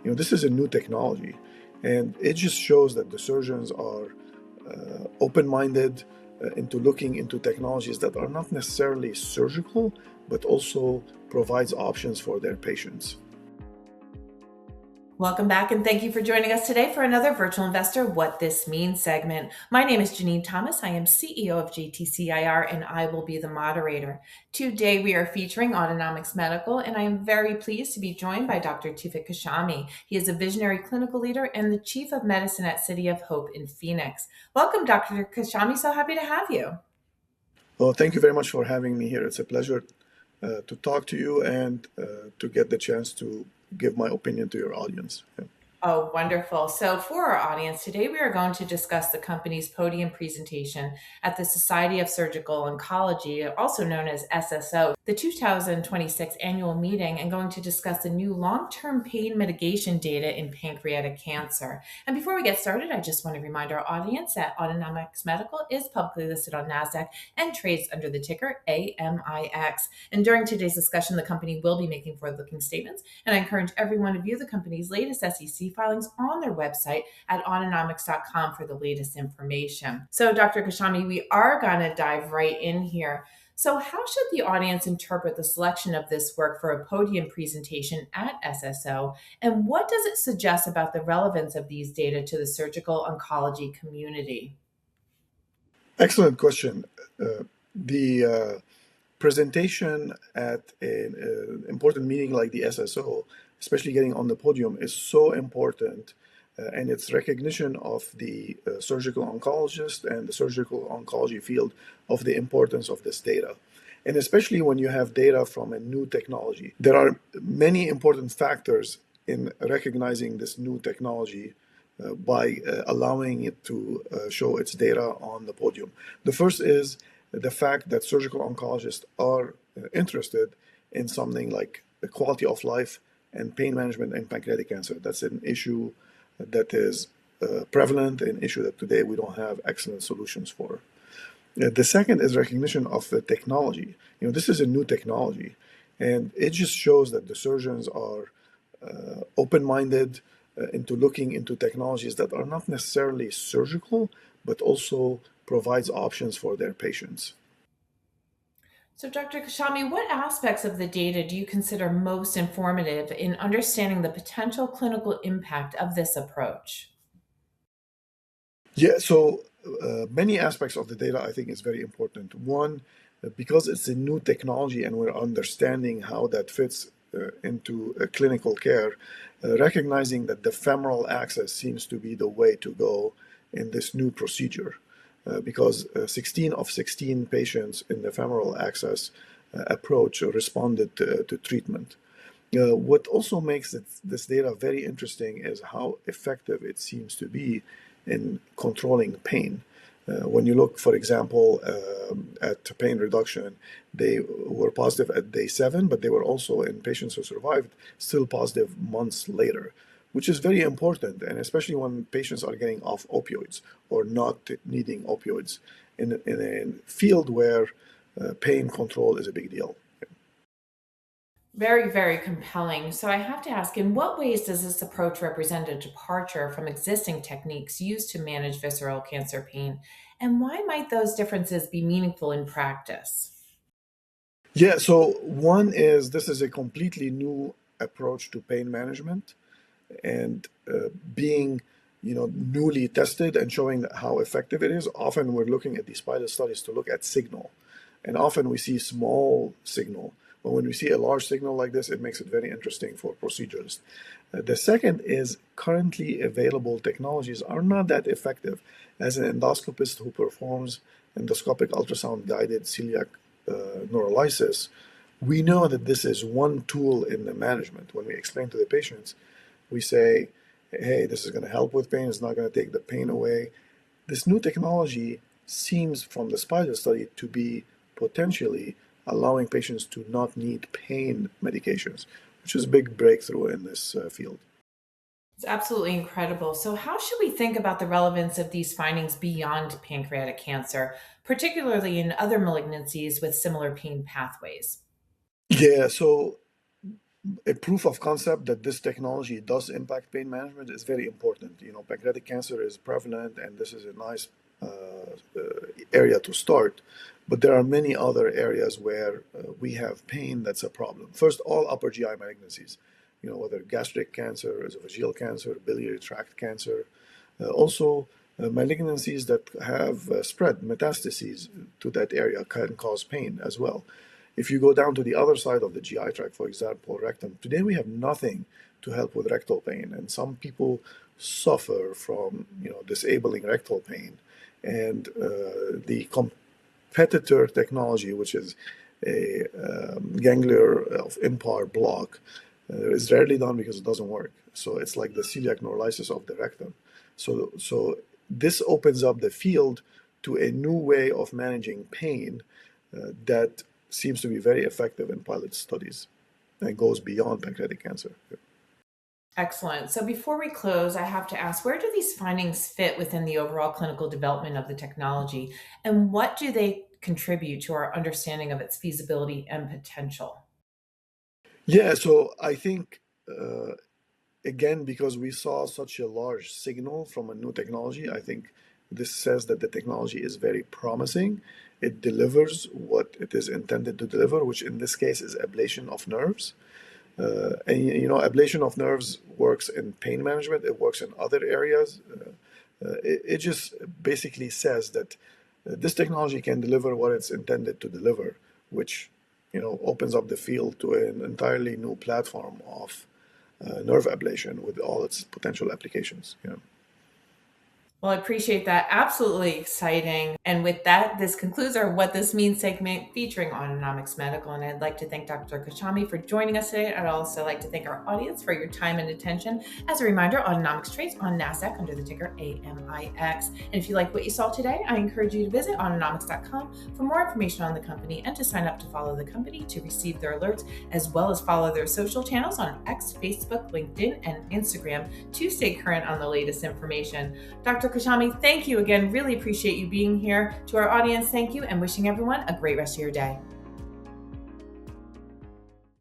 This is a new technology, and it just shows that the surgeons are open-minded into looking into technologies that are not necessarily surgical, but also provides options for their patients. Welcome back, and thank you for joining us today for another Virtual Investor What This Means segment. My name is Janine Thomas. I am CEO of JTCIR, and I will be the moderator. Today, we are featuring Autonomix Medical, and I am very pleased to be joined by Dr. Toufic Kachaamy. He is a visionary clinical leader and the Chief of Medicine at City of Hope in Phoenix. Welcome, Dr. Kachaamy. So happy to have you. Well, thank you very much for having me here. It's a pleasure to talk to you and to get the chance to give my opinion to your audience. Yeah. Oh, wonderful. So for our audience, today we are going to discuss the company's podium presentation at the Society of Surgical Oncology, also known as SSO, the 2026 annual meeting, and going to discuss the new long-term pain mitigation data in pancreatic cancer. And before we get started, I just want to remind our audience that Autonomix Medical is publicly listed on NASDAQ and trades under the ticker AMIX. And during today's discussion, the company will be making forward-looking statements, and I encourage everyone to view the company's latest SEC filings on their website at autonomix.com for the latest information. So, Dr. Kachaamy, we are going to dive right in here. So, how should the audience interpret the selection of this work for a podium presentation at SSO? And what does it suggest about the relevance of these data to the surgical oncology community? Excellent question. The presentation at an important meeting like the SSO, especially getting on the podium, is so important, and it's recognition of the surgical oncologist and the surgical oncology field of the importance of this data. And especially when you have data from a new technology, there are many important factors in recognizing this new technology by allowing it to show its data on the podium. The first is the fact that surgical oncologists are interested in something like the quality of life and pain management in pancreatic cancer. That's an issue that is prevalent, an issue that today we don't have excellent solutions for. The second is recognition of the technology. This is a new technology, and it just shows that the surgeons are open-minded into looking into technologies that are not necessarily surgical, but also provides options for their patients. So, Dr. Kachaamy, what aspects of the data do you consider most informative in understanding the potential clinical impact of this approach? Yeah, so many aspects of the data I think is very important. One, because it's a new technology and we're understanding how that fits into clinical care, recognizing that the femoral access seems to be the way to go in this new procedure. Because 16 of 16 patients in the femoral access approach responded to treatment. What also makes this data very interesting is how effective it seems to be in controlling pain. When you look, for example, at pain reduction, they were positive at day 7, but they were also in patients who survived still positive months later, which is very important, and especially when patients are getting off opioids or not needing opioids in a field where pain control is a big deal. Very, very compelling. So I have to ask, in what ways does this approach represent a departure from existing techniques used to manage visceral cancer pain? And why might those differences be meaningful in practice? Yeah, so one is this is a completely new approach to pain management, and being newly tested and showing how effective it is. Often we're looking at these pilot studies to look at signal, and often we see small signal, but when we see a large signal like this, it makes it very interesting for procedures. The second is currently available technologies are not that effective. As an endoscopist who performs endoscopic ultrasound guided celiac neurolysis, we know that this is one tool in the management. When we explain to the patients, we say, hey, this is going to help with pain, it's not going to take the pain away. This new technology seems from the spider study to be potentially allowing patients to not need pain medications, which is a big breakthrough in this field. It's absolutely incredible. So, how should we think about the relevance of these findings beyond pancreatic cancer, particularly in other malignancies with similar pain pathways? Yeah, so a proof of concept that this technology does impact pain management is very important. Pancreatic cancer is prevalent, and this is a nice area to start. But there are many other areas where we have pain that's a problem. First, all upper GI malignancies, whether gastric cancer, esophageal cancer, biliary tract cancer, also malignancies that have spread metastases to that area can cause pain as well. If you go down to the other side of the GI tract, for example, rectum, today we have nothing to help with rectal pain, and some people suffer from disabling rectal pain. And the competitor technology, which is a ganglion of impar block, is rarely done because it doesn't work. So it's like the celiac neurolysis of the rectum. So this opens up the field to a new way of managing pain that seems to be very effective in pilot studies and goes beyond pancreatic cancer. Excellent. So before we close, I have to ask, where do these findings fit within the overall clinical development of the technology, and what do they contribute to our understanding of its feasibility and potential? Yeah, so I think, again, because we saw such a large signal from a new technology, I think this says that the technology is very promising. It delivers what it is intended to deliver, which in this case is ablation of nerves. Ablation of nerves works in pain management. It works in other areas. It just basically says that this technology can deliver what it's intended to deliver, which opens up the field to an entirely new platform of nerve ablation with all its potential applications. Well, I appreciate that. Absolutely exciting. And with that, this concludes our What This Means segment featuring Autonomix Medical. And I'd like to thank Dr. Kachaamy for joining us today. I'd also like to thank our audience for your time and attention. As a reminder, Autonomix trades on NASDAQ under the ticker AMIX. And if you like what you saw today, I encourage you to visit autonomix.com for more information on the company and to sign up to follow the company to receive their alerts, as well as follow their social channels on X, Facebook, LinkedIn, and Instagram to stay current on the latest information. Dr. Kachaamy, thank you again. Really appreciate you being here. To our audience, thank you, and wishing everyone a great rest of your day.